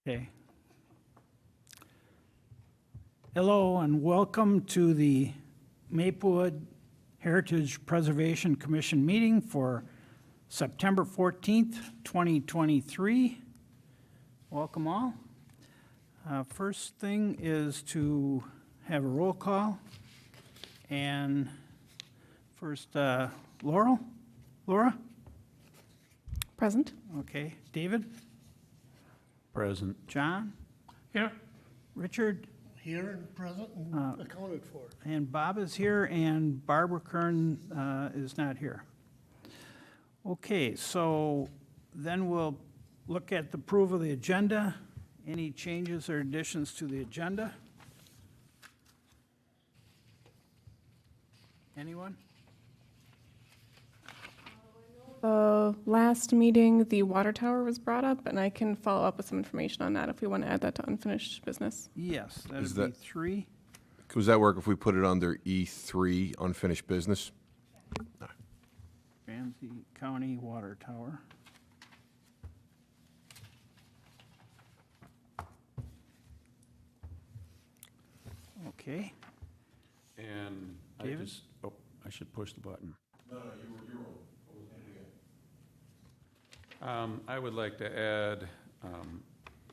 Okay. Hello and welcome to the Maplewood Heritage Preservation Commission meeting for September 14th, 2023. Welcome all. First thing is to have a roll call. And first, Laura? Present. Okay. David? Present. John? Here. Richard? Here and present and accounted for. And Bob is here, and Barbara Kern is not here. Okay, so then we'll look at the approval of the agenda. Any changes or additions to the agenda? Anyone? The last meeting, the water tower was brought up, and I can follow up with some information on that if we want to add that to unfinished business. Yes, Is that'd be that- 3. Does that work if we put it under E3, unfinished business? Ramsey County Water Tower. Okay. And David? I should push the button. No, you were I would like to add,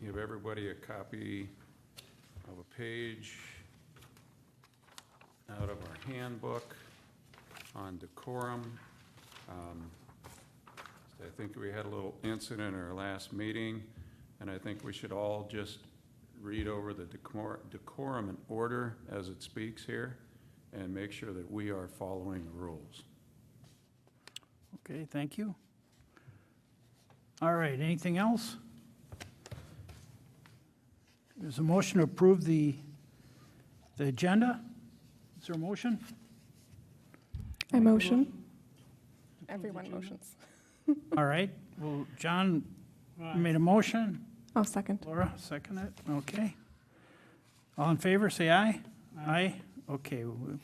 give everybody a copy of a page out of our handbook on decorum. I think we had a little incident in our last meeting, and I think we should all just read over the decorum and order as it speaks here and make sure that we are following the rules. Okay, thank you. All right, anything else? There's a motion to approve the agenda. Is there a motion? I motion. Everyone motions. All right, well, John made a motion. I'll second. Laura, second it. Okay. All in favor, say aye. Aye. Okay, we'll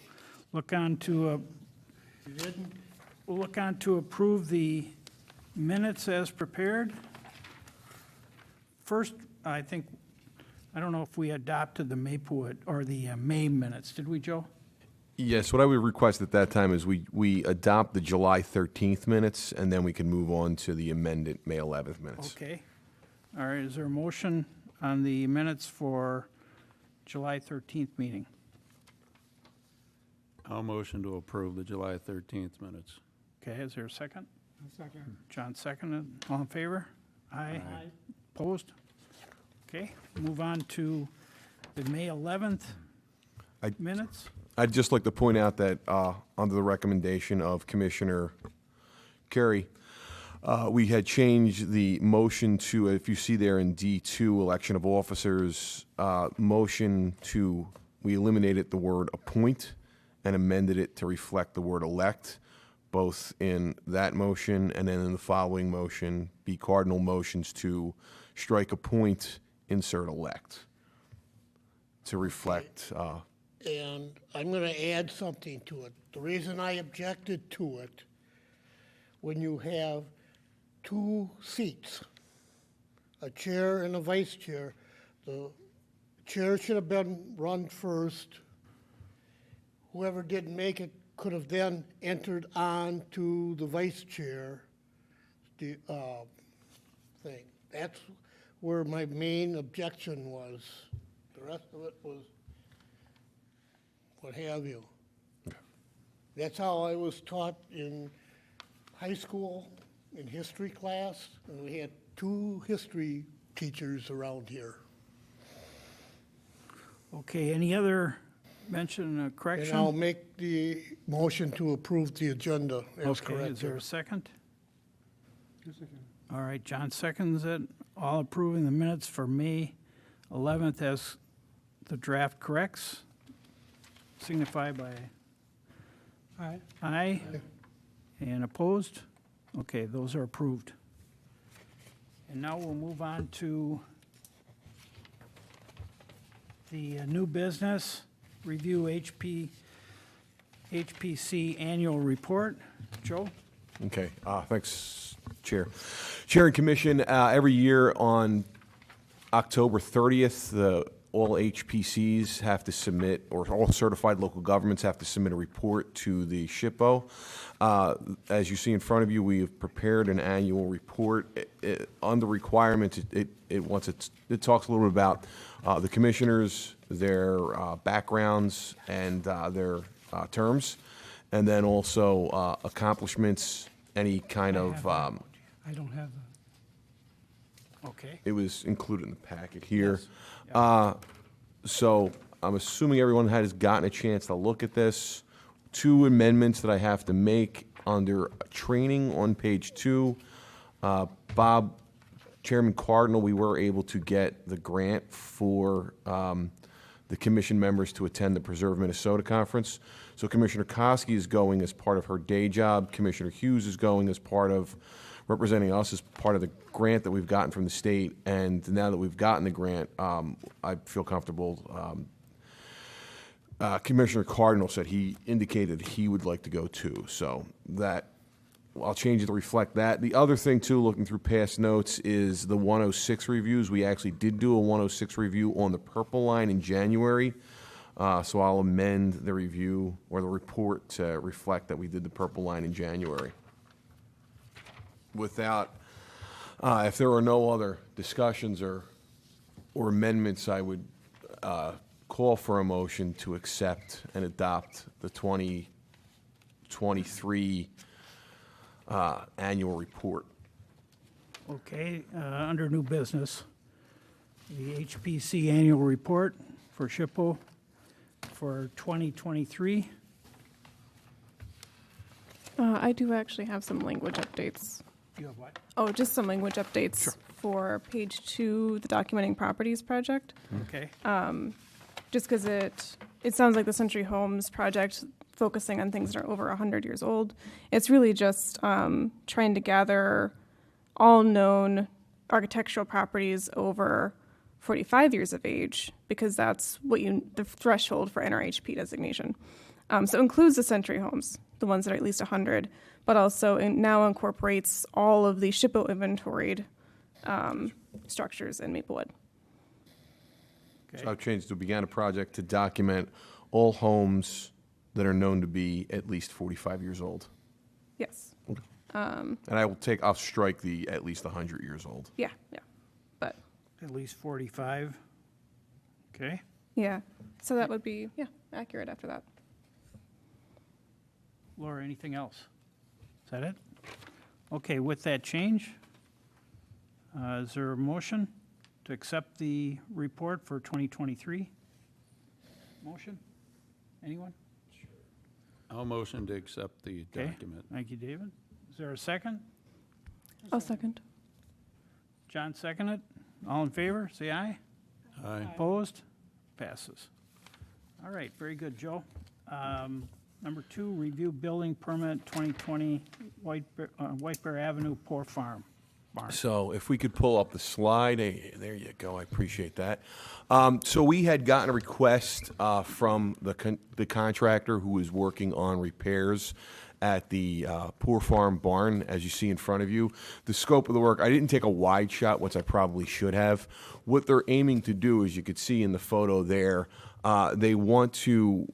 look on to, we'll look on to approve the minutes as prepared. First, I don't know if we adopted the Maplewood or the May minutes. Did we, Joe? Yes, what I would request at that time is we adopt the July 13th minutes, and then we can move on to the amended May 11th minutes. Okay. All right, is there a motion on the minutes for July 13th meeting? I'll motion to approve the July 13th minutes. Okay, is there a second? Second. John seconded. All in favor? Aye. Aye. Opposed? Okay, move on to the May 11th minutes. I'd just like to point out that under the recommendation of Commissioner Carey, we had changed the motion to, if you see there in D2, election of officers, we eliminated the word appoint and amended it to reflect the word elect, both in that motion and then in the following motion, be cardinal motions to strike appoint, insert elect, to reflect. And I'm going to add something to it. The reason I objected to it, when you have two seats, a chair and a vice chair, the chair should have been run first. Whoever didn't make it could have then entered on to the vice chair thing. That's where my main objection was. The rest of it was what have you. That's how I was taught in high school in history class, and we had two history teachers around here. Okay, any other mention or And correction? I'll make the motion to approve the agenda as Okay, is there corrected. a second? All right, John seconds it. All approving the minutes for May 11th as the draft corrects. Signify by Aye. aye. And opposed? Okay, those are approved. And now we'll move on to the new business, review HPC annual report. Joe? Okay, thanks, Chair. Chair and Commission, every year on October 30th, all HPCs have to submit, or all certified local governments have to submit a report to the SHPO. As you see in front of you, we have prepared an annual report. On the requirements, it talks a little bit about the commissioners, their backgrounds, and their terms, and then also accomplishments, any kind of, I don't have the, okay. it was included in the packet here. Yes. So I'm assuming everyone has gotten a chance to look at this. 2 amendments that I have to make under training on page 2. Bob, Chairman Cardinal, we were able to get the grant for the commission members to attend the Preserve Minnesota Conference. So Commissioner Koski is going as part of her day job. Commissioner Hughes is going as part of representing us as part of the grant that we've gotten from the state. And now that we've gotten the grant, I feel comfortable. Commissioner Cardinal said he indicated he would like to go too. So that, I'll change it to reflect that. The other thing too, looking through past notes, is the 106 reviews. We actually did do a 106 review on the Purple Line in January. So I'll amend the review or the report to reflect that we did the Purple Line in January. Without, if there are no other discussions or amendments, I would call for a motion to accept and adopt the 2023 annual report. Okay, under new business, the HPC annual report for SHPO for 2023. I do actually have some language updates. You have what? Oh, just some language updates for page 2, the documenting properties project. Okay, Just because it sounds like the Century Homes project, focusing on things that are over 100 years old. It's really just trying to gather all known architectural properties over 45 years of age, because that's what the threshold for NRHP designation. So it includes the Century Homes, the ones that are at least 100, but also now incorporates all of the SHPO inventoried structures in Maplewood. So I've changed to began a project to document all homes that are known to be at least 45 years old. Yes. And I'll strike the at least 100 years old. Yeah. But at least 45. Okay, yeah, so that would be, accurate after that. Laura, anything else? Is that it? Okay, with that change, is there a motion to accept the report for 2023? Motion? Anyone? I'll motion to accept the Okay, document. thank you, David. Is there a second? I'll second. John seconded. All in favor, say aye. Aye. Opposed? Passes. All right, very good, Joe. Number 2, review building permit 2020 White Bear Avenue, Poor Farm Barn. So if we could pull up the slide, there you go, I appreciate that. So we had gotten a request from the contractor who is working on repairs at the Poor Farm Barn, as you see in front of you. The scope of the work, I didn't take a wide shot, which I probably should have. What they're aiming to do, as you could see in the photo there, they want to,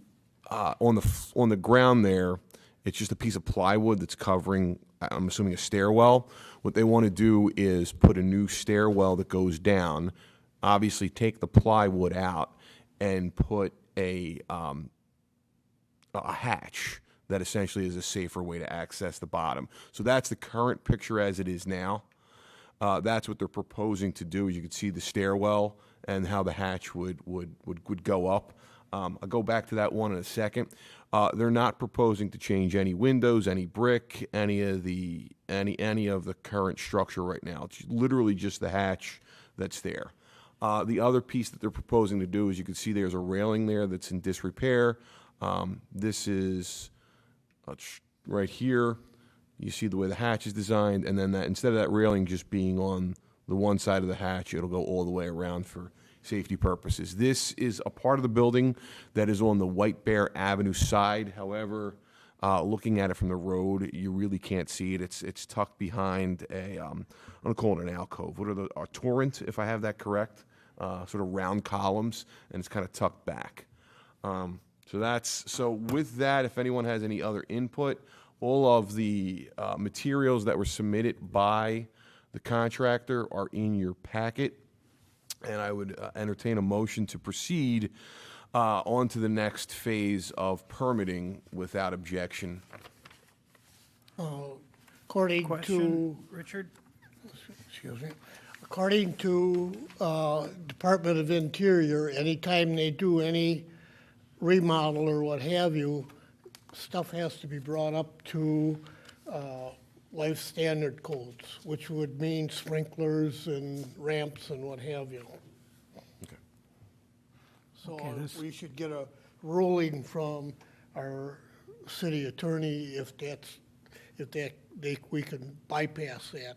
on the ground there, it's just a piece of plywood that's covering, I'm assuming, a stairwell. What they want to do is put a new stairwell that goes down, obviously take the plywood out, and put a hatch that essentially is a safer way to access the bottom. So that's the current picture as it is now. That's what they're proposing to do. You can see the stairwell and how the hatch would go up. I'll go back to that one in a second. They're not proposing to change any windows, any brick, any of the current structure right now. It's literally just the hatch that's there. The other piece that they're proposing to do is, you can see there's a railing there that's in disrepair. This is right here. You see the way the hatch is designed, and then that, instead of that railing just being on the one side of the hatch, it'll go all the way around for safety purposes. This is a part of the building that is on the White Bear Avenue side. However, looking at it from the road, you really can't see it. It's tucked behind a, I'm going to call it an alcove. A torrent, if I have that correct. sort of round columns, and it's kind of tucked back. So with that, if anyone has any other input, all of the materials that were submitted by the contractor are in your packet, and I would entertain a motion to proceed on to the next phase of permitting without objection. According Question, to, Richard? excuse me, according to Department of Interior, anytime they do any remodel or what have you, stuff has to be brought up to life standard codes, which would mean sprinklers and ramps and what have you. Okay. So Okay, this- we should get a ruling from our city attorney if we can bypass that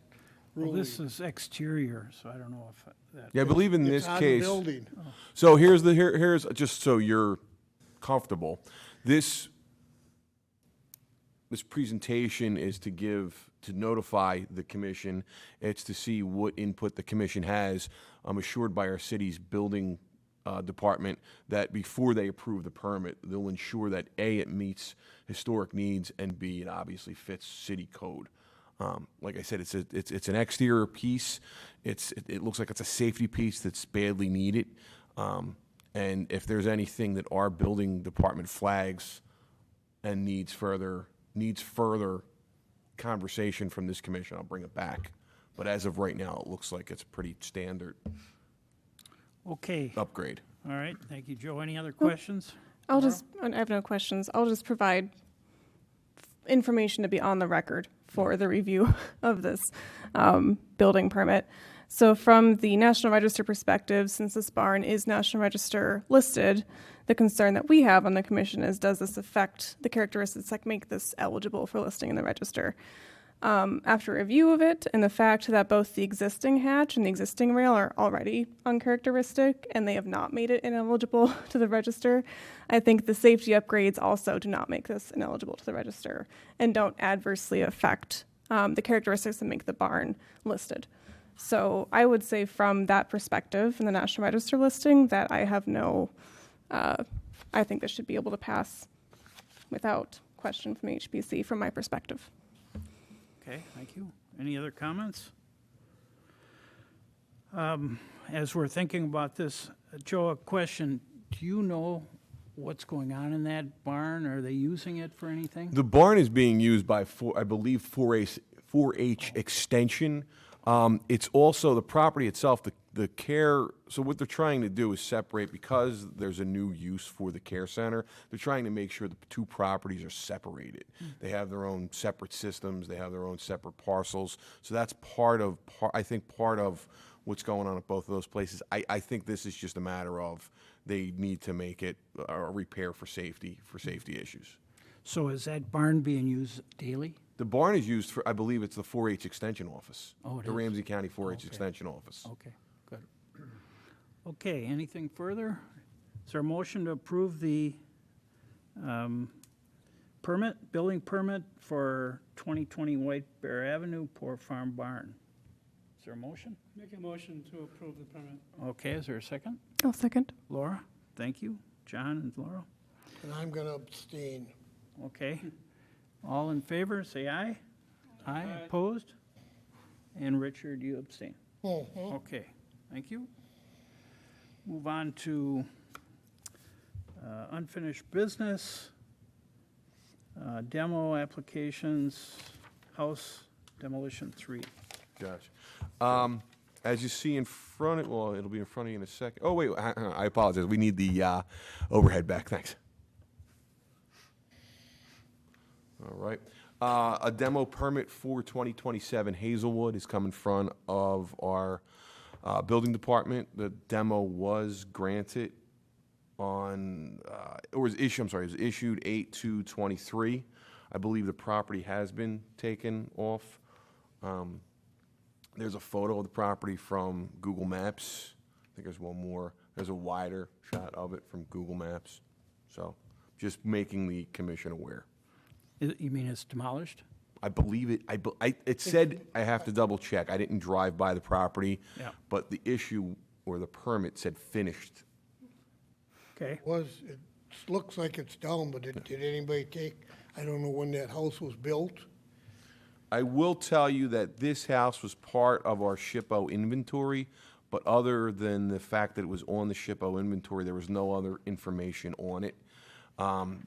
Well, ruling. this is exterior, so I don't know if that. Yeah, I believe in this It's on the case. building. So here's just so you're comfortable. This presentation is to notify the commission. It's to see what input the commission has. I'm assured by our city's building department that before they approve the permit, they'll ensure that A, it meets historic needs, and B, it obviously fits city code. Like I said, it's an exterior piece. It looks like it's a safety piece that's badly needed. And if there's anything that our building department flags and needs further conversation from this commission, I'll bring it back. But as of right now, it looks like it's a pretty standard Okay, upgrade. all right, thank you, Joe. Any other questions? I have no questions. I'll just provide information to be on the record for the review of this building permit. So from the National Register perspective, since this barn is National Register listed, the concern that we have on the commission is, does this affect the characteristics that make this eligible for listing in the register? After review of it and the fact that both the existing hatch and the existing rail are already uncharacteristic and they have not made it ineligible to the register, I think the safety upgrades also do not make this ineligible to the register and don't adversely affect the characteristics that make the barn listed. So I would say from that perspective in the National Register listing that I have no, I think this should be able to pass without question from HPC from my perspective. Okay, thank you. Any other comments? As we're thinking about this, Joe, a question. Do you know what's going on in that barn? Are they using it for anything? The barn is being used by, I believe, 4-H Extension. It's also the property itself, the care, so what they're trying to do is separate, because there's a new use for the care center, they're trying to make sure the two properties are separated. They have their own separate systems, they have their own separate parcels, so that's part of what's going on at both of those places. I think this is just a matter of they need to make it a repair for safety issues. So is that barn being used daily? The barn is used for, I believe it's the 4-H Extension Office. Oh, it The is? Ramsey County 4-H Okay. Extension Office. Okay, good. Okay, anything further? Is there a motion to approve the building permit for 2020 White Bear Avenue, Poor Farm Barn? Is there a motion? Make a motion to approve the permit. Okay, is there a second? I'll second. Laura, thank you. John and Laura? And I'm going to abstain. Okay. All in favor, say aye. Aye, opposed? And Richard, you abstain. Okay, thank you. Move on to unfinished business, demo applications, house demolition 3. Josh. As you see in front of, well, it'll be in front of you in a second. Oh, wait, I apologize. We need the overhead back. Thanks. All right. A demo permit for 2027 Hazelwood has come in front of our building department. The demo was granted on, or was issued, I'm sorry, it was issued 8/2/23. I believe the property has been taken off. There's a photo of the property from Google Maps. I think there's one more. There's a wider shot of it from Google Maps. So just making the commission aware. You mean it's demolished? I believe it, it said, I have to double check. I didn't drive by the property. Yeah. But the issue or the permit said finished. Okay, It looks like it's down, but did anybody take, I don't know when that house was built? I will tell you that this house was part of our SHPO inventory, but other than the fact that it was on the SHPO inventory, there was no other information on it.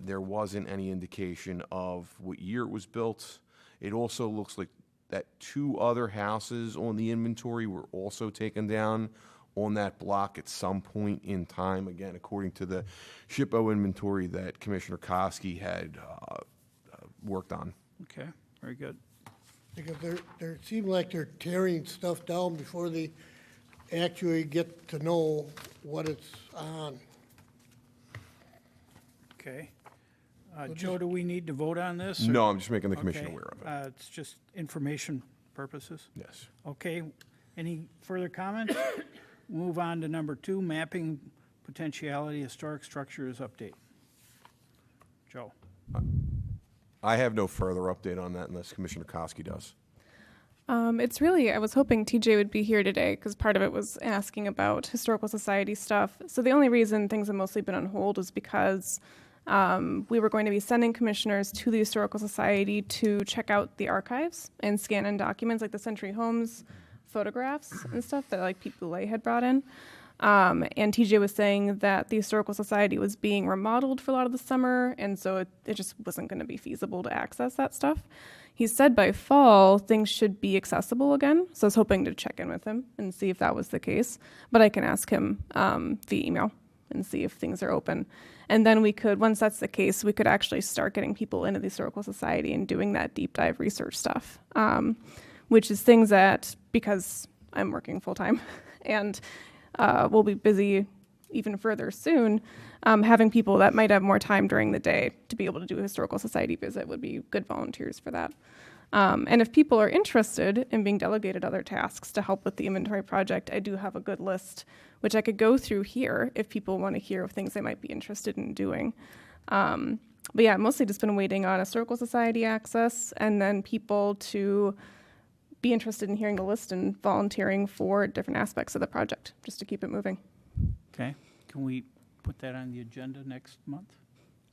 There wasn't any indication of what year it was built. It also looks like that 2 other houses on the inventory were also taken down on that block at some point in time, again, according to the SHPO inventory that Commissioner Koski had worked on. okay, very good. Because it seems like they're tearing stuff down before they actually get to know what it's on. Okay. Joe, do we need to vote on this? or- No, I'm just making the commission Okay, aware of it. It's just information purposes? Yes. Okay, any further comments? Move on to number 2, mapping potentiality historic structures update. Joe? I have no further update on that unless Commissioner Koski does. It's really, I was hoping TJ would be here today because part of it was asking about historical society stuff. So the only reason things have mostly been on hold is because we were going to be sending commissioners to the Historical Society to check out the archives and scan in documents like the Century Homes photographs and stuff that like Pete Boulay had brought in. And TJ was saying that the Historical Society was being remodeled for a lot of the summer, and so it just wasn't going to be feasible to access that stuff. He said by fall, things should be accessible again, so I was hoping to check in with him and see if that was the case. But I can ask him via email and see if things are open. And then we could, once that's the case, we could actually start getting people into the Historical Society and doing that deep dive research stuff, which is things that, because I'm working full-time and we'll be busy even further soon, having people that might have more time during the day to be able to do a Historical Society visit would be good volunteers for that. And if people are interested in being delegated other tasks to help with the inventory project, I do have a good list, which I could go through here if people want to hear of things they might be interested in doing. But yeah, I've mostly just been waiting on Historical Society access and then people to be interested in hearing the list and volunteering for different aspects of the project, just to keep it moving. Okay, can we put that on the agenda next month?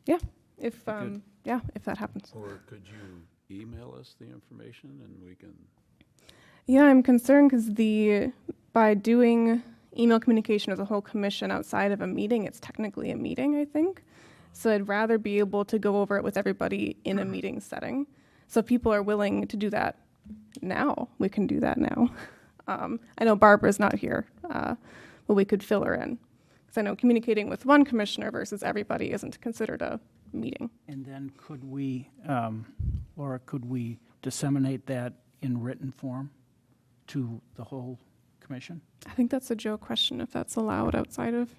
Yeah, if Good. if that happens. Or could you email us the information and we can, Yeah, I'm concerned because by doing email communication as a whole commission outside of a meeting, it's technically a meeting, I think. So I'd rather be able to go over it with everybody in a meeting setting. So if people are willing to do that now, we can do that now. I know Barbara's not here, but we could fill her in. Because I know communicating with one commissioner versus everybody isn't considered a meeting. And then could we, Laura, could we disseminate that in written form to the whole commission? I think that's a Joe question, if that's allowed outside of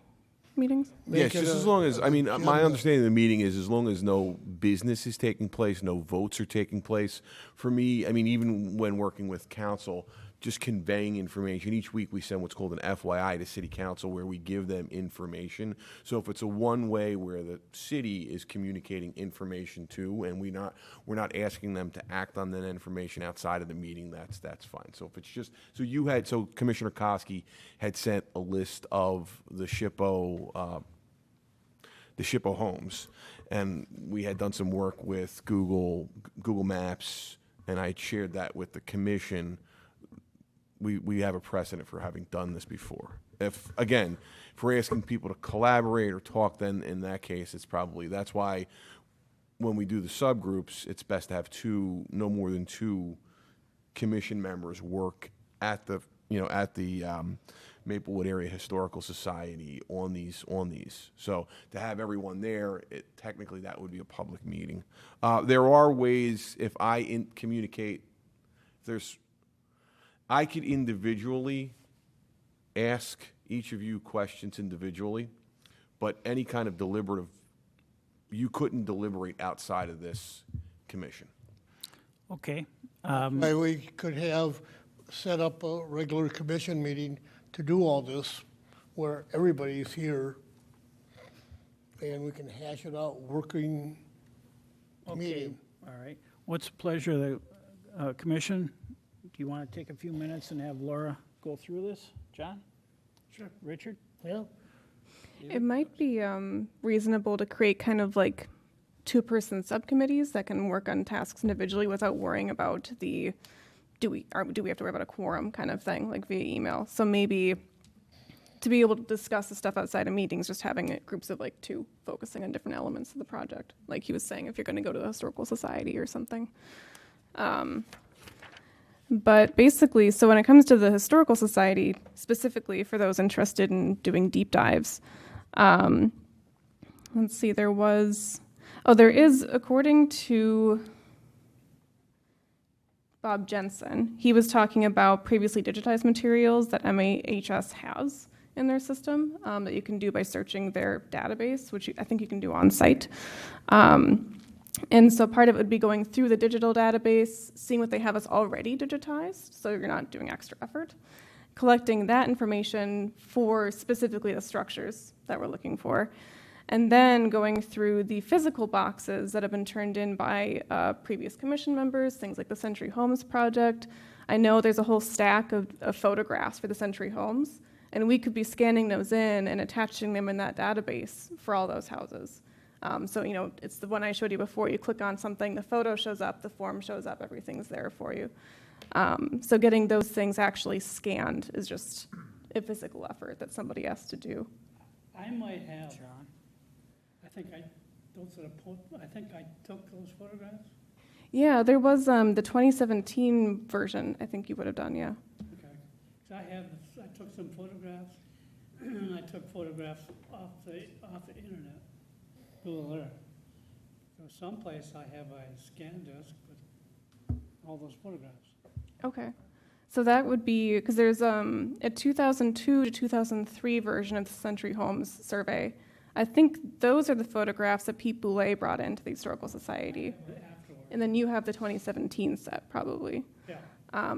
meetings. Yes, Make it just as a- long as, I mean, my agenda. understanding of the meeting is as long as no business is taking place, no votes are taking place. For me, I mean, even when working with council, just conveying information. Each week we send what's called an FYI to city council where we give them information. So if it's a one-way where the city is communicating information to, and we're not asking them to act on that information outside of the meeting, that's fine. So if it's just, so Commissioner Koski had sent a list of the SHPO homes, and we had done some work with Google Maps, and I had shared that with the commission. We have a precedent for having done this before. If we're asking people to collaborate or talk, then in that case, that's why when we do the subgroups, it's best to have no more than 2 commission members work at the Maplewood Area Historical Society on these. So to have everyone there, technically that would be a public meeting. There are ways, if I communicate, I could individually ask each of you questions individually, but any kind of you couldn't deliberate outside of this commission. Okay, Maybe we could have set up a regular commission meeting to do all this, where everybody's here, and we can hash it out, working okay, meeting. all right. What's the pleasure of the commission? Do you want to take a few minutes and have Laura go through this? John? Sure. Richard? Yeah? It might be reasonable to create kind of like two-person subcommittees that can work on tasks individually without worrying about the do we have to worry about a quorum kind of thing, like via email. So maybe to be able to discuss the stuff outside of meetings, just having groups of like two focusing on different elements of the project. Like he was saying, if you're going to go to the Historical Society or something. But basically, so when it comes to the Historical Society, specifically for those interested in doing deep dives, let's see, there is, according to Bob Jensen, he was talking about previously digitized materials that MAHS has in their system that you can do by searching their database, which I think you can do on site. And so part of it would be going through the digital database, seeing what they have as already digitized, so you're not doing extra effort, collecting that information for specifically the structures that we're looking for, and then going through the physical boxes that have been turned in by previous commission members, things like the Century Homes project. I know there's a whole stack of photographs for the Century Homes, and we could be scanning those in and attaching them in that database for all those houses. So, it's the one I showed you before. You click on something, the photo shows up, the form shows up, everything's there for you. So getting those things actually scanned is just a physical effort that somebody has to do. I might have, John? I think I took those photographs. Yeah, there was the 2017 version, I think you would have done, yeah. Okay. 'Cause I took some photographs, and I took photographs off the internet, Google Earth. So someplace I have a scan disk with all those photographs. Okay. So that would be, because there's a 2002 to 2003 version of the Century Homes survey. I think those are the photographs that Pete Boulay brought into the Historical Society. Afterwards. And then you have the 2017 set, probably. Yeah.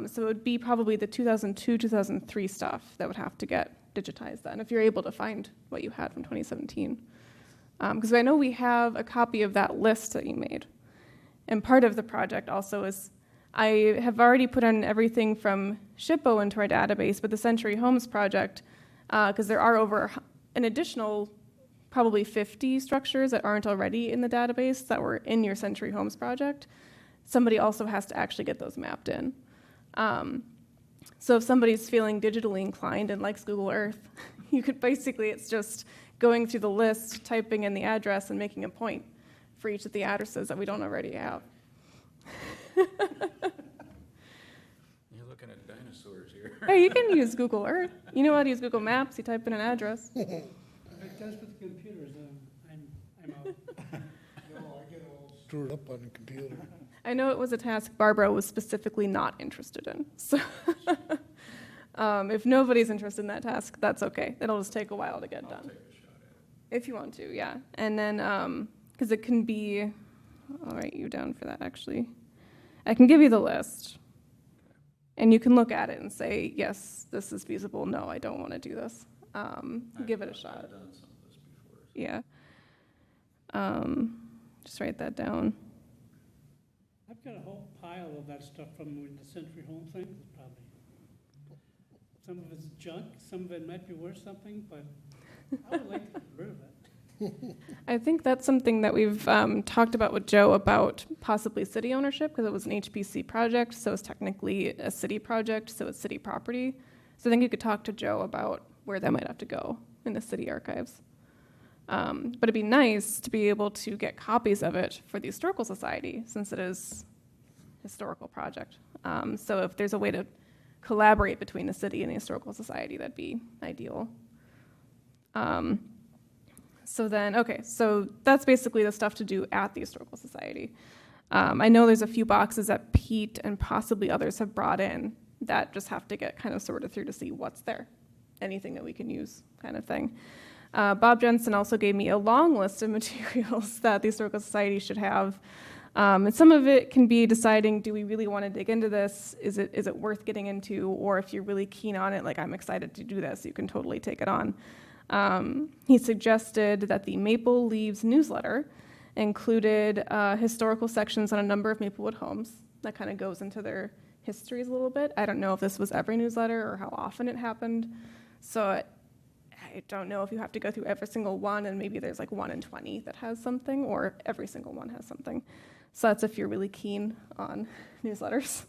So it would be probably the 2002, 2003 stuff that would have to get digitized then, if you're able to find what you had from 2017. Because I know we have a copy of that list that you made. And part of the project also is, I have already put in everything from SHPO into our database, but the Century Homes project, because there are over an additional probably 50 structures that aren't already in the database that were in your Century Homes project, somebody also has to actually get those mapped in. So if somebody's feeling digitally inclined and likes Google Earth, you could basically, it's just going through the list, typing in the address, and making a point for each of the addresses that we don't already have. You're looking at dinosaurs here. Hey, you can use Google Earth. You know how to use Google Maps. You type in an address. If it does with the computers, I'm out. No, I get all stirred up on the computer. I know it was a task Barbara was specifically not interested in. So if nobody's interested in that task, that's okay. It'll just take a while to get done. Take a shot at it. If you want to, yeah. And then, because it can be, I'll write you down for that actually. I can give you the list. And you can look at it and say, yes, this is feasible. No, I don't want to do this. Give it a shot. I've done some of this before. Yeah. Just write that down. I've got a whole pile of that stuff from when the Century Home thing was probably. Some of it's junk, some of it might be worth something, but I would like to get rid of it. I think that's something that we've talked about with Joe about possibly city ownership, because it was an HPC project, so it's technically a city project, so it's city property. So I think you could talk to Joe about where that might have to go in the city archives. But it'd be nice to be able to get copies of it for the Historical Society, since it is a historical project. So if there's a way to collaborate between the city and the Historical Society, that'd be ideal. So that's basically the stuff to do at the Historical Society. I know there's a few boxes that Pete and possibly others have brought in that just have to get kind of sorted through to see what's there, anything that we can use kind of thing. Bob Jensen also gave me a long list of materials that the Historical Society should have. And some of it can be deciding, do we really want to dig into this? Is it worth getting into? Or if you're really keen on it, like I'm excited to do this, you can totally take it on. He suggested that the Maple Leaves newsletter included historical sections on a number of Maplewood homes. That kind of goes into their histories a little bit. I don't know if this was every newsletter or how often it happened. So I don't know if you have to go through every single one, and maybe there's like 1 in 20 that has something, or every single one has something. So that's if you're really keen on newsletters.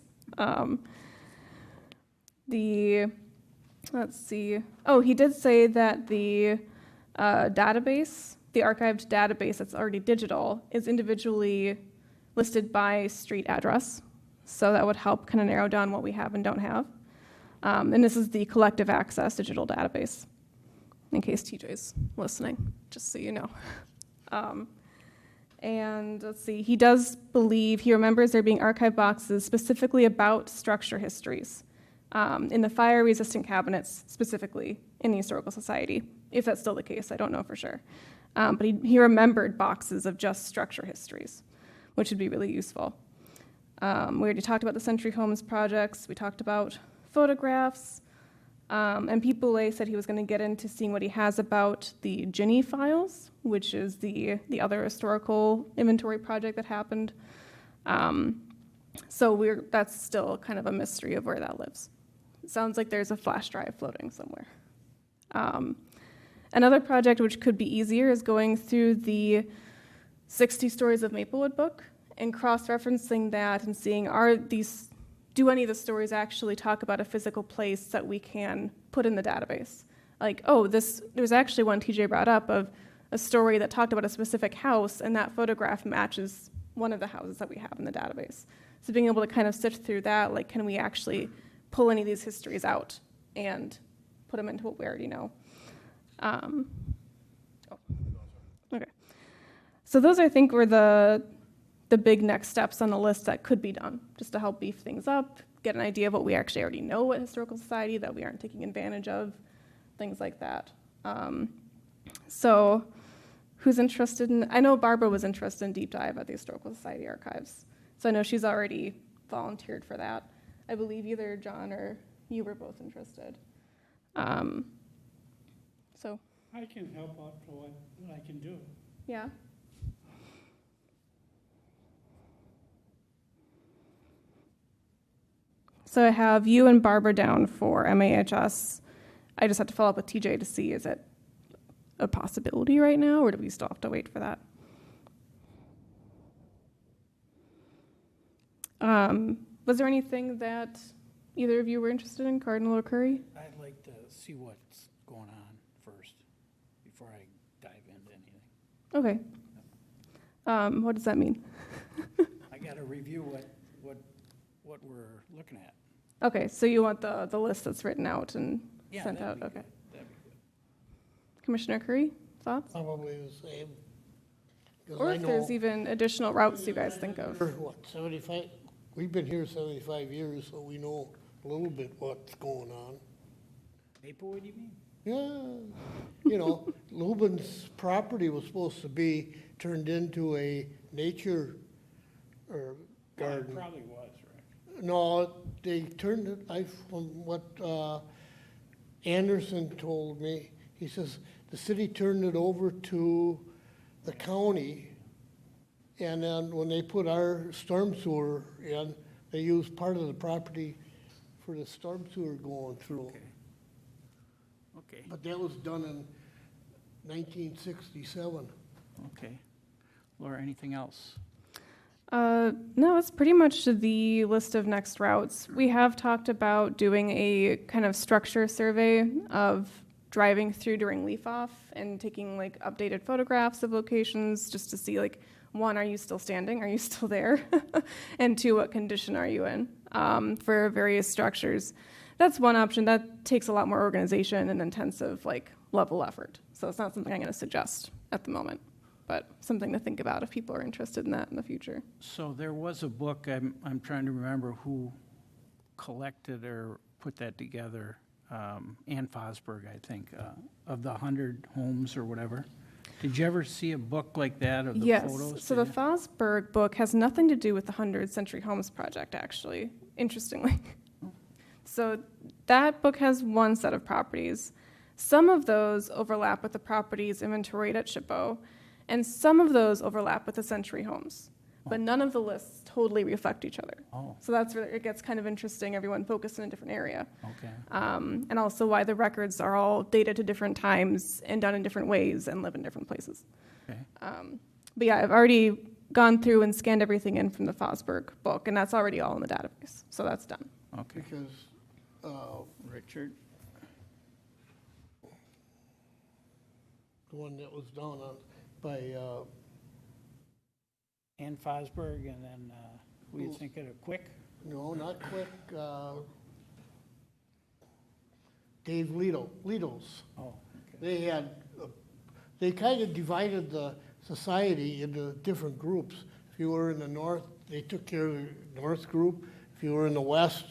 Let's see. Oh, he did say that the database, the archived database that's already digital, is individually listed by street address. So that would help kind of narrow down what we have and don't have. And this is the collective access digital database, in case TJ's listening, just so you know. And let's see, he does believe, he remembers there being archive boxes specifically about structure histories in the fire-resistant cabinets, specifically in the Historical Society. If that's still the case, I don't know for sure. But he remembered boxes of just structure histories, which would be really useful. We already talked about the Century Homes projects. We talked about photographs. And Pete Boulay said he was going to get into seeing what he has about the Ginny files, which is the other historical inventory project that happened. So that's still kind of a mystery of where that lives. It sounds like there's a flash drive floating somewhere. Another project which could be easier is going through the 60 Stories of Maplewood book and cross-referencing that and seeing, do any of the stories actually talk about a physical place that we can put in the database? Like, there's actually one TJ brought up of a story that talked about a specific house, and that photograph matches one of the houses that we have in the database. So being able to kind of sift through that, like, can we actually pull any of these histories out and put them into what we already know? Okay. So those, I think, were the big next steps on the list that could be done, just to help beef things up, get an idea of what we actually already know at Historical Society that we aren't taking advantage of, things like that. So who's interested in, I know Barbara was interested in deep dive at the Historical Society archives. So I know she's already volunteered for that. I believe either John or you were both interested. So. I can help out for what I can do. Yeah. So I have you and Barbara down for MAHS. I just have to follow up with TJ to see, is it a possibility right now, or do we still have to wait for that? Was there anything that either of you were interested in, Cardinal or Curry? I'd like to see what's going on first before I dive into anything. Okay. What does that mean? I got to review what we're looking at. Okay, so you want the list that's written out and Yeah, sent that'd out? be Okay. good. That'd be good. Commissioner Curry, thoughts? Probably the same. 'Cause Or I if there's know even additional routes you guys think of? for, 75, we've been here 75 years, so we know a little bit what's going on. Maplewood, you mean? Yeah, Lubin's property was supposed to be turned into a nature or garden. It probably was, right? No, they turned it, from what Anderson told me, he says the city turned it over to the county, and then when they put our storm sewer in, they used part of the property for the storm sewer going through. Okay, But that was done in 1967. okay. Laura, anything else? No, it's pretty much the list of next routes. We have talked about doing a kind of structure survey of driving through during leaf off and taking like updated photographs of locations just to see, like, one, are you still standing? Are you still there? And two, what condition are you in for various structures? That's one option. That takes a lot more organization and intensive level effort. So it's not something I'm going to suggest at the moment, but something to think about if people are interested in that in the future. So there was a book, I'm trying to remember who collected or put that together, Ann Fosberg, I think, of the 100 homes or whatever. Did you ever see a book like that of the photos? Yes, so the Fosberg book has nothing to do with the 100 Century Homes project, actually, interestingly. So that book has one set of properties. Some of those overlap with the properties inventoried at SHPO, and some of those overlap with the Century Homes. but none of the lists totally reflect each other. Oh, So that's where it gets kind of interesting, everyone focused in a different area. okay. And also why the records are all dated to different times and done in different ways and live in different places. Okay. But yeah, I've already gone through and scanned everything in from the Fosberg book, and that's already all in the database, so that's done. Okay. Because Richard? the one that was down on, by, Ann Fosberg, and then, were you thinking of Quick? no, not Quick, Dave Little's. Oh, okay. They had, they kind of divided the society into different groups. If you were in the north, they took care of the north group. If you were in the west,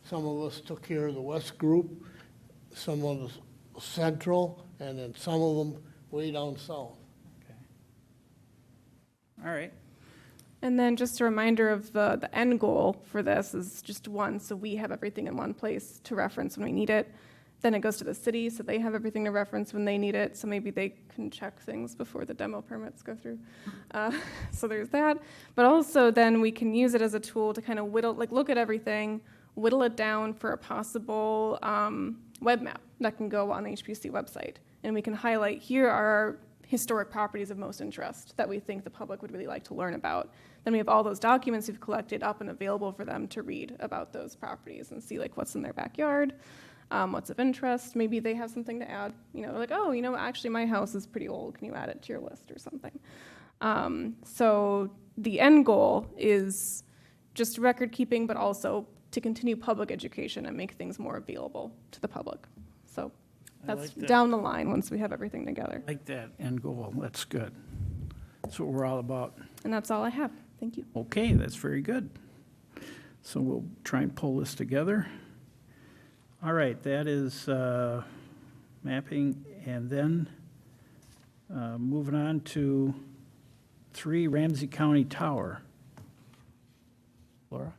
some of us took care of the west group, some of us central, and then some of them way down south. Okay. All right. And then just a reminder of the end goal for this is just one, so we have everything in one place to reference when we need it. Then it goes to the city, so they have everything to reference when they need it, so maybe they can check things before the demo permits go through. So there's that. But also then we can use it as a tool to kind of look at everything, whittle it down for a possible web map that can go on the HPC website. And we can highlight, here are our historic properties of most interest that we think the public would really like to learn about. Then we have all those documents we've collected up and available for them to read about those properties and see like what's in their backyard, what's of interest. Maybe they have something to add, like, oh, actually my house is pretty old. Can you add it to your list or something? So the end goal is just record keeping, but also to continue public education and make things more available to the public. So I that's like that. down the line once we have everything together. Like that end goal, that's good. That's what we're all about. And that's all I have. Thank you. Okay, that's very good. So we'll try and pull this together. All right, that is mapping, and then moving on to 3 Ramsey County Tower. Laura?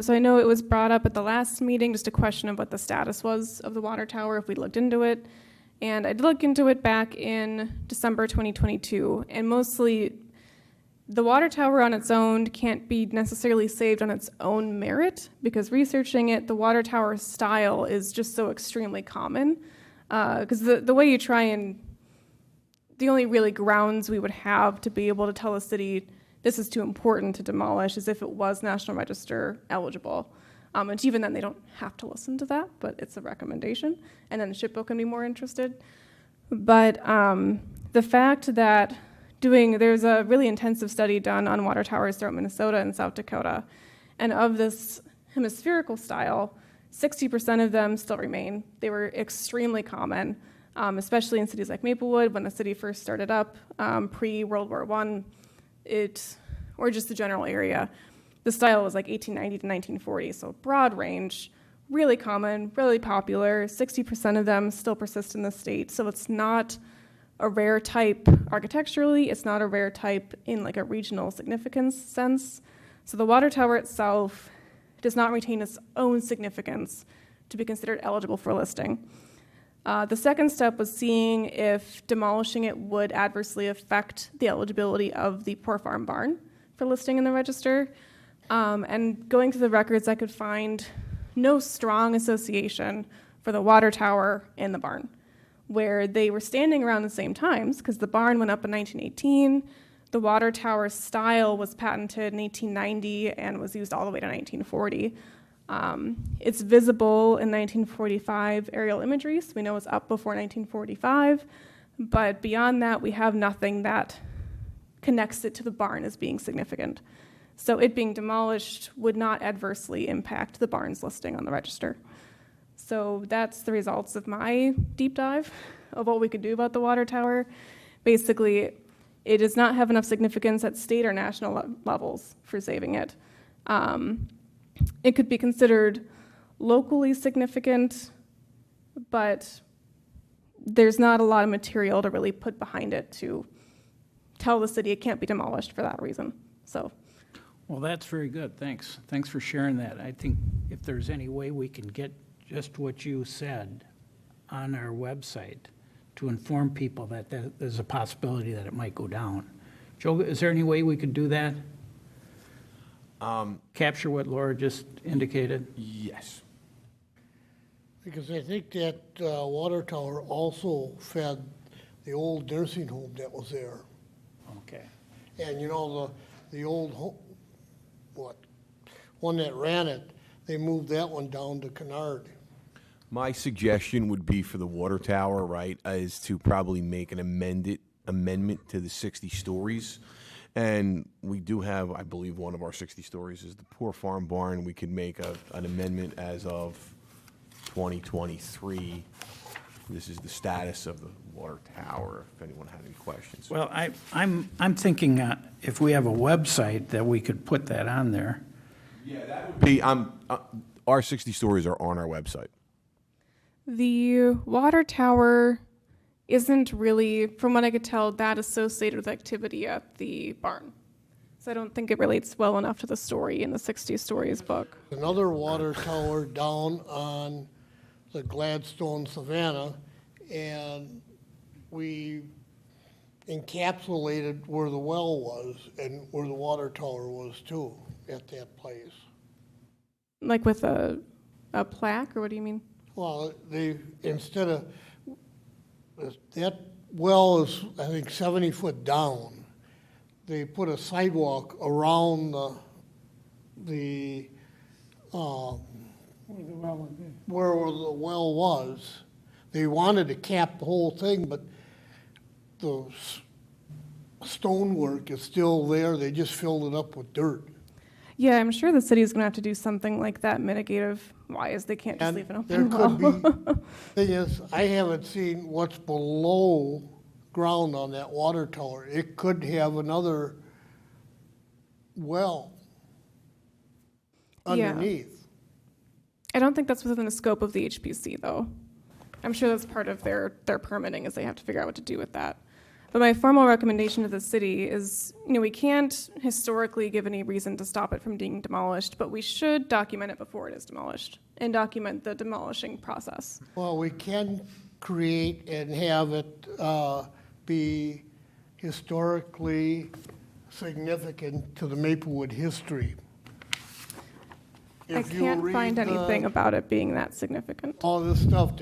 So I know it was brought up at the last meeting, just a question of what the status was of the water tower, if we looked into it. And I did look into it back in December 2022, and mostly the water tower on its own can't be necessarily saved on its own merit, because researching it, the water tower style is just so extremely common. Because the way you try and, the only really grounds we would have to be able to tell a city this is too important to demolish is if it was National Register eligible. And even then, they don't have to listen to that, but it's a recommendation. And then the SHPO can be more interested. But the fact that there's a really intensive study done on water towers throughout Minnesota and South Dakota. And of this hemispherical style, 60% of them still remain. They were extremely common, especially in cities like Maplewood when the city first started up, pre-World War I, or just the general area. The style was like 1890 to 1940, so broad range, really common, really popular. 60% of them still persist in the state, so it's not a rare type architecturally, it's not a rare type in like a regional significance sense. So the water tower itself does not retain its own significance to be considered eligible for listing. The second step was seeing if demolishing it would adversely affect the eligibility of the Poor Farm Barn for listing in the register. And going through the records, I could find no strong association for the water tower and the barn, where they were standing around the same times, because the barn went up in 1918, the water tower style was patented in 1890 and was used all the way to 1940. It's visible in 1945 aerial imagery, so we know it's up before 1945, but beyond that, we have nothing that connects it to the barn as being significant. So it being demolished would not adversely impact the barn's listing on the register. So that's the results of my deep dive of what we could do about the water tower. Basically, it does not have enough significance at state or national levels for saving it. It could be considered locally significant, but there's not a lot of material to really put behind it to tell the city it can't be demolished for that reason. So. Well, that's very good, thanks. Thanks for sharing that. I think if there's any way we can get just what you said on our website to inform people that there's a possibility that it might go down. Joe, is there any way we could do that? Capture what Laura just indicated? Yes. Because I think that water tower also fed the old nursing home that was there. Okay. And you know, the old one that ran it, they moved that one down to Kennard. My suggestion would be for the water tower, right, is to probably make an amendment to the 60 stories. And we do have, I believe, one of our 60 stories is the Poor Farm Barn. We could make an amendment as of 2023. This is the status of the water tower, if anyone had any questions. Well, I'm thinking if we have a website that we could put that on there. Yeah, that would be, our 60 stories are on our website. The water tower isn't really, from what I could tell, that associated with activity at the barn. So I don't think it relates well enough to the story in the 60 Stories book. Another water tower down on the Gladstone Savannah, and we encapsulated where the well was and where the water tower was too, at that place. Like with a plaque, or what do you mean? Well, instead of, that well is, I think, 70 foot down. They put a sidewalk around where the well was. They wanted to cap the whole thing, but the stonework is still there. They just filled it up with dirt. Yeah, I'm sure the city's going to have to do something like that mitigative-wise. They can't just And leave it there open could well. be, thing is, I haven't seen what's below ground on that water tower. It could have another well Yeah. underneath. I don't think that's within the scope of the HPC, though. I'm sure that's part of their permitting, is they have to figure out what to do with that. But my formal recommendation to the city is, we can't historically give any reason to stop it from being demolished, but we should document it before it is demolished and document the demolishing process. Well, we can create and have it be historically significant to the Maplewood history. I If you can't read find anything about it being that significant. all this stuff,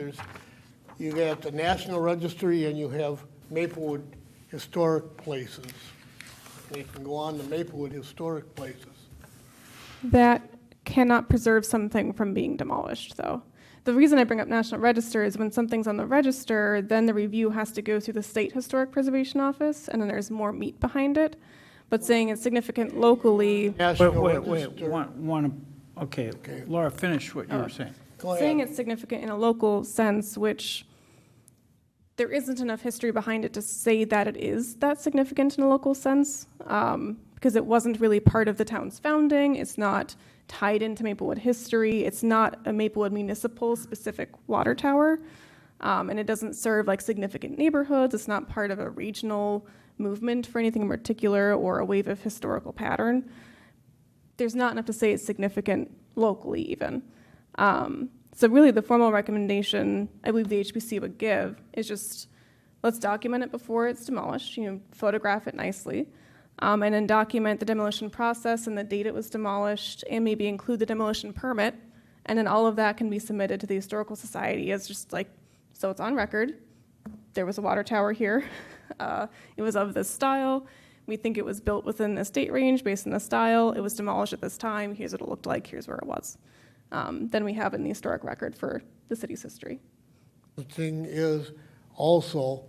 you got the National Registry and you have Maplewood Historic Places. You can go on to Maplewood Historic Places. That cannot preserve something from being demolished, though. The reason I bring up National Register is when something's on the register, then the review has to go through the State Historic Preservation Office, and then there's more meat behind it. But saying it's significant locally, National Wait, Register. Okay, Laura, finish what you were saying. Go saying ahead. it's significant in a local sense, which there isn't enough history behind it to say that it is that significant in a local sense, because it wasn't really part of the town's founding. It's not tied into Maplewood history. It's not a Maplewood municipal specific water tower, and it doesn't serve like significant neighborhoods. It's not part of a regional movement for anything in particular or a wave of historical pattern. There's not enough to say it's significant locally even. So really the formal recommendation I believe the HPC would give is just, let's document it before it's demolished, photograph it nicely, and then document the demolition process and the date it was demolished, and maybe include the demolition permit, and then all of that can be submitted to the Historical Society as just like, so it's on record, there was a water tower here, it was of this style, we think it was built within this date range based on the style, it was demolished at this time, here's what it looked like, here's where it was. Then we have it in the historic record for the city's history. The thing is also,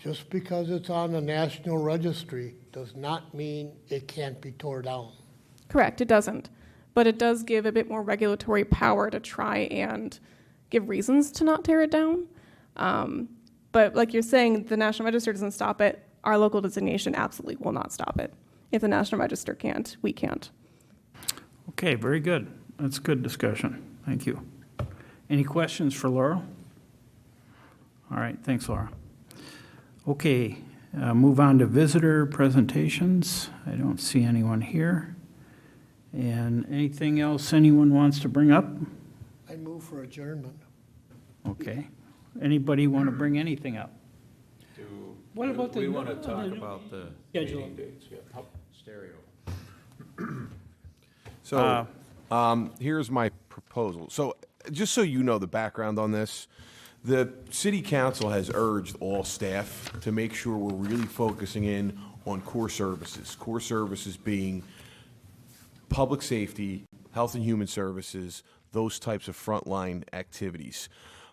just because it's on the National Registry does not mean it can't be tore down. Correct, it doesn't. But it does give a bit more regulatory power to try and give reasons to not tear it down. But like you're saying, the National Register doesn't stop it. Our local designation absolutely will not stop it. If the National Register can't, we can't. Okay, very good. That's good discussion. Thank you. Any questions for Laura? All right, thanks, Laura. Okay, move on to visitor presentations. I don't see anyone here. And anything else anyone wants to bring up? I move for adjournment. Okay. Anybody want to bring anything up? What about the? We want to the talk new about the schedule? meeting dates, yeah. Stereo. So, here's my proposal. So, just so you know the background on this, the city council has urged all staff to make sure we're really focusing in on core services. Core services being public safety, health and human services, those types of frontline activities,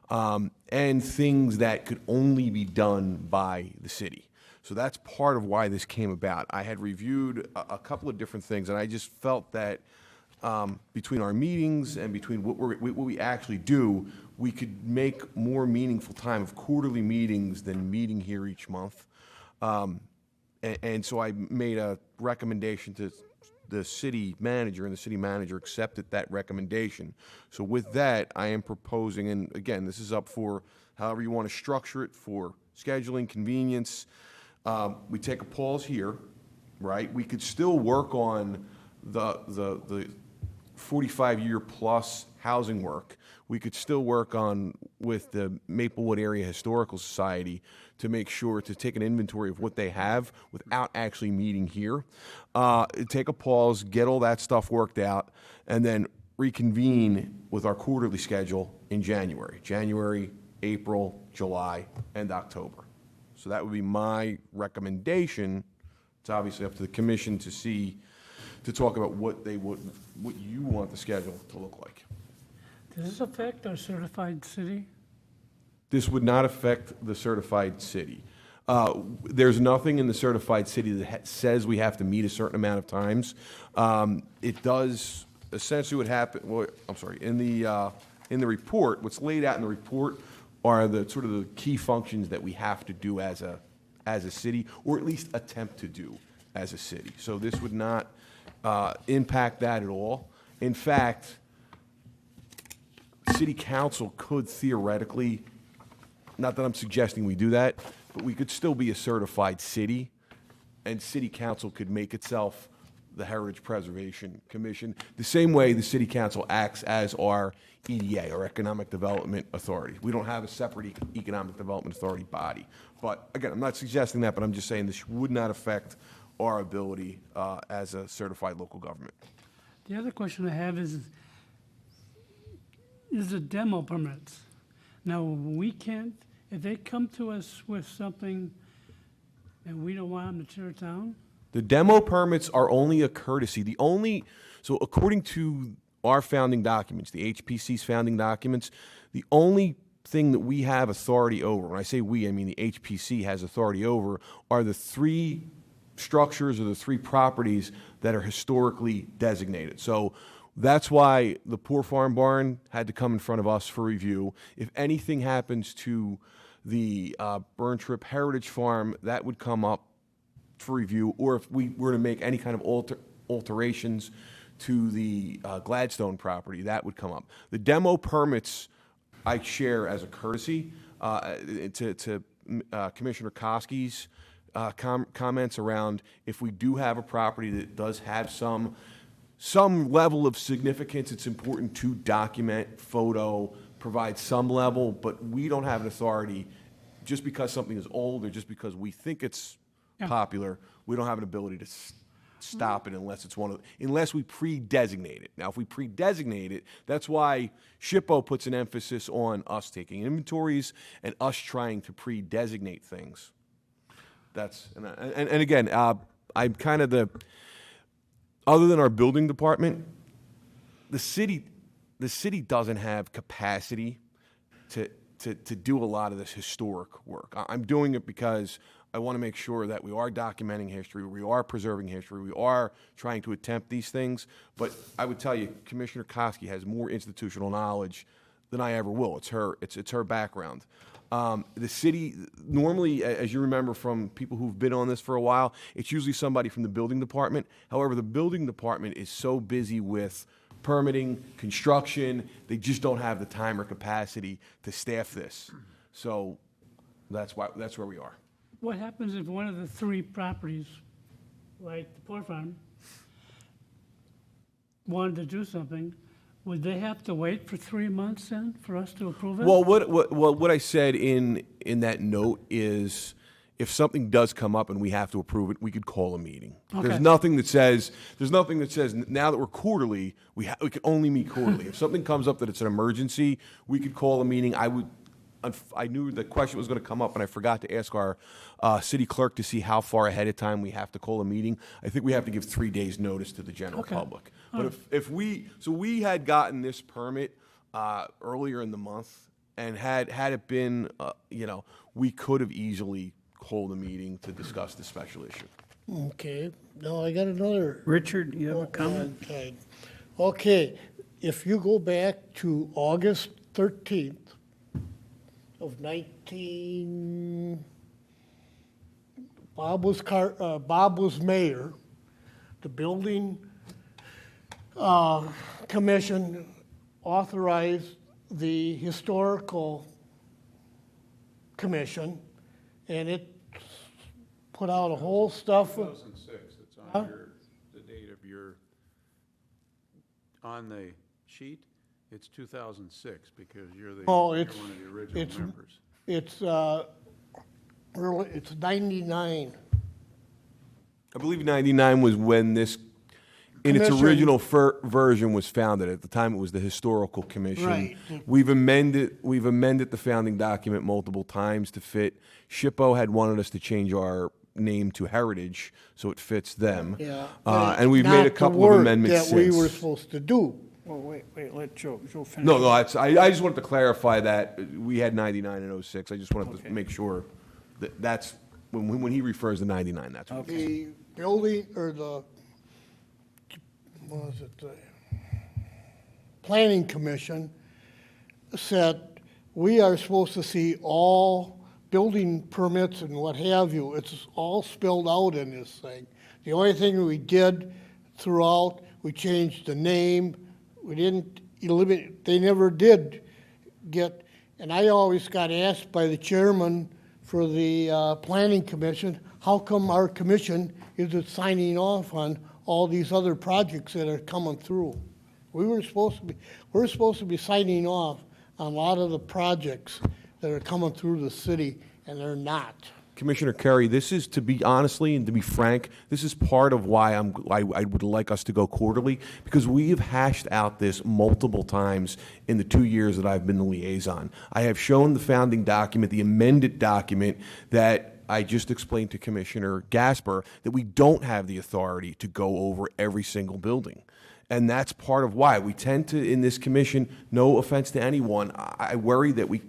and things that could only be done by the city. So that's part of why this came about. I had reviewed a couple of different things, and I just felt that between our meetings and between what we actually do, we could make more meaningful time of quarterly meetings than meeting here each month. And so I made a recommendation to the city manager, and the city manager accepted that recommendation. So with that, I am proposing, and again, this is up for however you want to structure it for scheduling, convenience. We take a pause here, right? We could still work on the 45-year plus housing work. We could still work on with the Maplewood Area Historical Society to make sure to take an inventory of what they have without actually meeting here. Take a pause, get all that stuff worked out, and then reconvene with our quarterly schedule in January, April, July, and October. So that would be my recommendation. It's obviously up to the commission to see, to talk about what you want the schedule to look like. Does this affect our certified city? This would not affect the certified city. There's nothing in the certified city that says we have to meet a certain amount of times. It does essentially what happened. Well, I'm sorry. In the report, what's laid out in the report are the sort of the key functions that we have to do as a city, or at least attempt to do as a city. So this would not impact that at all. In fact, city council could theoretically, not that I'm suggesting we do that, but we could still be a certified city, and city council could make itself the Heritage Preservation Commission, the same way the city council acts as our EDA, or Economic Development Authority. We don't have a separate Economic Development Authority body. But again, I'm not suggesting that, but I'm just saying this would not affect our ability as a certified local government. The other question I have is the demo permits. Now, we can't, if they come to us with something and we don't want them to tear it down, The demo permits are only a courtesy. So according to our founding documents, the HPC's founding documents, the only thing that we have authority over, when I say we, I mean the HPC has authority over, are the three structures or the three properties that are historically designated. So that's why the Poor Farm Barn had to come in front of us for review. If anything happens to the Burn Trip Heritage Farm, that would come up for review, or if we were to make any kind of alterations to the Gladstone property, that would come up. The demo permits I share as a courtesy to Commissioner Koski's comments around if we do have a property that does have some level of significance, it's important to document, photo, provide some level, but we don't have an authority just because something is old or just because we think it's popular, we don't have an ability to stop it unless it's unless we pre-designate it. Now, if we pre-designate it, that's why SHPO puts an emphasis on us taking inventories and us trying to pre-designate things. And again, I'm kind of other than our building department, the city doesn't have capacity to do a lot of this historic work. I'm doing it because I want to make sure that we are documenting history, we are preserving history, we are trying to attempt these things. But I would tell you, Commissioner Koski has more institutional knowledge than I ever will. It's her background. The city, normally, as you remember from people who've been on this for a while, it's usually somebody from the building department. However, the building department is so busy with permitting, construction, they just don't have the time or capacity to staff this. So that's where we are. what happens if one of the three properties, like the Poor Farm, wanted to do something? Would they have to wait for 3 months then for us to approve it? Well, what I said in that note is if something does come up and we have to approve it, we could call a meeting. Okay. There's nothing that says now that we're quarterly, we can only meet quarterly. If something comes up that it's an emergency, we could call a meeting. I knew the question was going to come up, and I forgot to ask our city clerk to see how far ahead of time we have to call a meeting. I think we have to give 3 days' notice to the general Okay. public. But if we had gotten this permit earlier in the month, and had it been, we could have easily called a meeting to discuss the special issue. Okay, now I got another. Richard, you have a comment? Okay, if you go back to August 13th of 19, Bob was mayor, the building commission authorized the historical commission, and it put out a whole stuff. 2006, it's on the date of on the sheet, it's 2006, because you're Oh, you're it's- one of the original it's- members. It's 99. I believe 99 was when this, in its Commission. original version, was founded. At the time, it was the Historical Commission. Right. We've amended the founding document multiple times to fit. SHPO had wanted us to change our name to Heritage, so it fits them. Yeah. And we've made a couple of amendments That we since. were supposed to do. Well, wait, let Joe finish. No, I just wanted to clarify that we had 99 and 06. I just wanted to make sure that that's, when he refers to 99, that's what. The building, or the, what was it, the planning commission said, we are supposed to see all building permits and what have you. It's all spelled out in this thing. The only thing we did throughout, we changed the name. We didn't eliminate, they never did get, and I always got asked by the chairman for the planning commission, how come our commission isn't signing off on all these other projects that are coming through? We're supposed to be signing off on a lot of the projects that are coming through the city, and they're not. Commissioner Kerry, this is, to be honestly and to be frank, this is part of why I would like us to go quarterly, because we have hashed out this multiple times in the 2 years that I've been the liaison. I have shown the founding document, the amended document, that I just explained to Commissioner Gasper, that we don't have the authority to go over every single building. And that's part of why we tend to, in this commission, no offense to anyone, I worry that we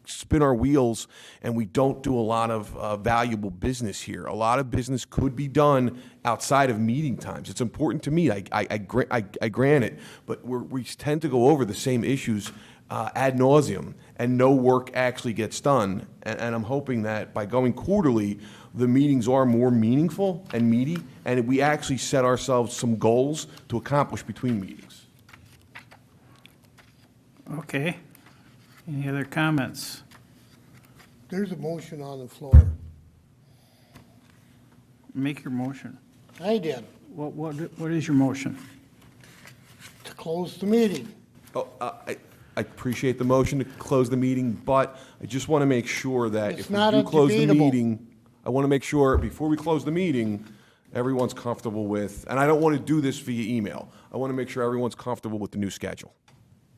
spin our wheels and we don't do a lot of valuable business here. A lot of business could be done outside of meeting times. It's important to me, I grant it, but we tend to go over the same issues ad nauseum, and no work actually gets done. And I'm hoping that by going quarterly, the meetings are more meaningful and meaty, and we actually set ourselves some goals to accomplish between meetings. Okay. Any other comments? There's a motion on the floor. Make your motion. I did, What is your motion? to close the meeting. Oh, I appreciate the motion to close the meeting, but I just want to make sure that It's if we not do close the debatable. meeting, I want to make sure, before we close the meeting, everyone's comfortable with, and I don't want to do this via email. I want to make sure everyone's comfortable with the new schedule.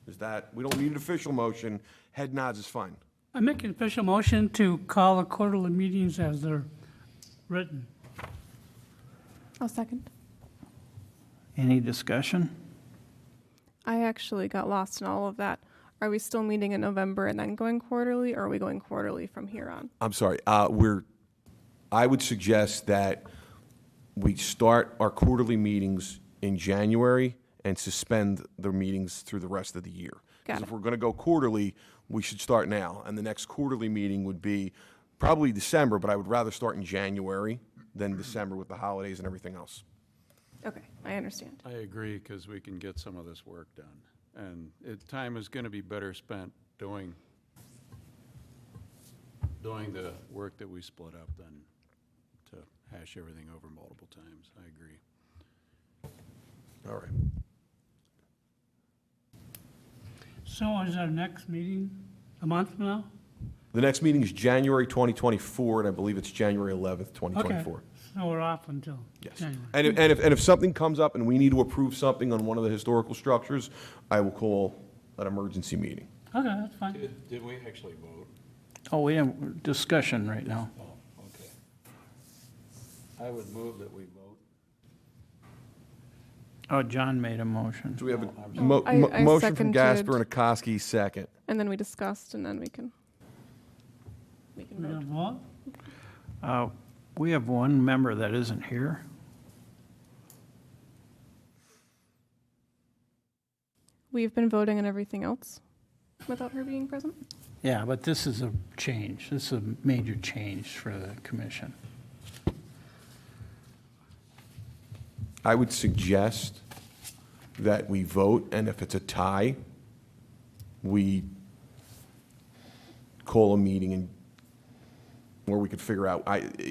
Is that, we don't need an official motion, head nods is fine. I make an official motion to call the quarterly meetings as they're written. I'll second. Any discussion? I actually got lost in all of that. Are we still meeting in November and then going quarterly, or are we going quarterly from here on? I'm sorry, I would suggest that we start our quarterly meetings in January and suspend the meetings through the rest of the year. Got Because it. if we're going to go quarterly, we should start now. And the next quarterly meeting would be probably December, but I would rather start in January than December with the holidays and everything else. Okay, I understand. I agree, because we can get some of this work done. And time is going to be better spent doing the work that we split up than to hash everything over multiple times. I agree. All right. So is our next meeting a month from now? The next meeting is January 2024, and I believe it's January 11th, Okay, 2024. so we're off until Yes. January. And if something comes up and we need to approve something on one of the historical structures, I will call an emergency meeting. Okay, that's fine. Did we actually vote? Oh, we have discussion right now. Oh, okay. I would move that we vote. Oh, John made a motion. So we have a I motion from seconded. Gasper and a Koski second. And then we discussed, and then we can We vote. gonna vote? We have one member that isn't here. We've been voting on everything else without her being present. Yeah, but this is a change. This is a major change for the commission. I would suggest that we vote, and if it's a tie, we call a meeting and where we could figure out,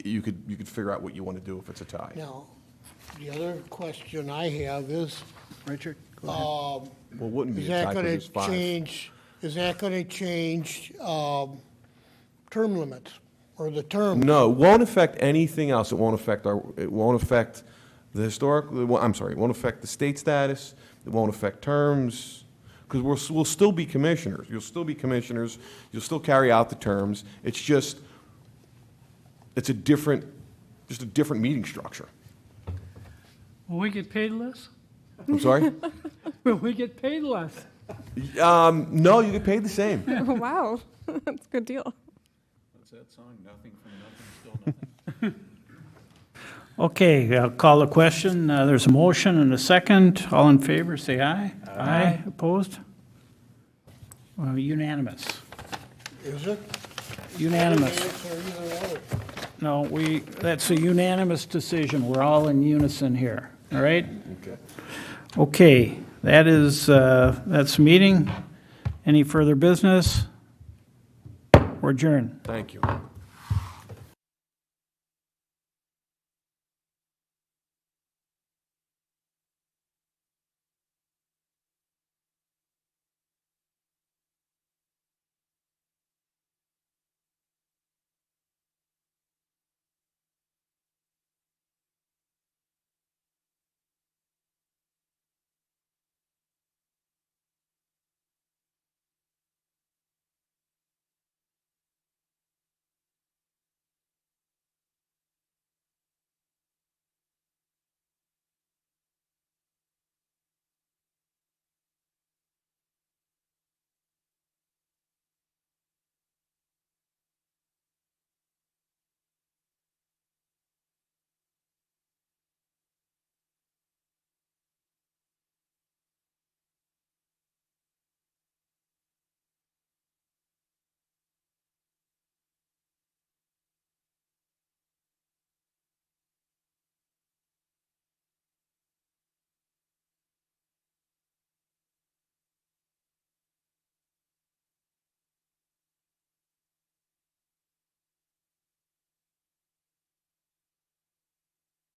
you could figure out what you want to do if it's a tie. Now, the other question I have is, Richard? Well, it wouldn't be is a tie that because gonna there's five. change term limits, or the term? No, it won't affect anything else. It won't affect it won't affect the it won't affect the state status. It won't affect terms, because we'll still be commissioners. You'll still be commissioners. You'll still carry out the terms. It's just a different meeting structure. Will we get paid less? I'm sorry? Will we get paid less? No, you get paid the same. Wow, that's a good deal. What's that song? Nothing from nothing, still nothing. Okay, I'll call the question. There's a motion and a second. All in favor, say aye. Aye. Opposed? Unanimous. Is it? Unanimous. Answer either or. No, that's a unanimous decision. We're all in unison here, all right? Okay. Okay, that's the meeting. Any further business? We're adjourned. Thank you.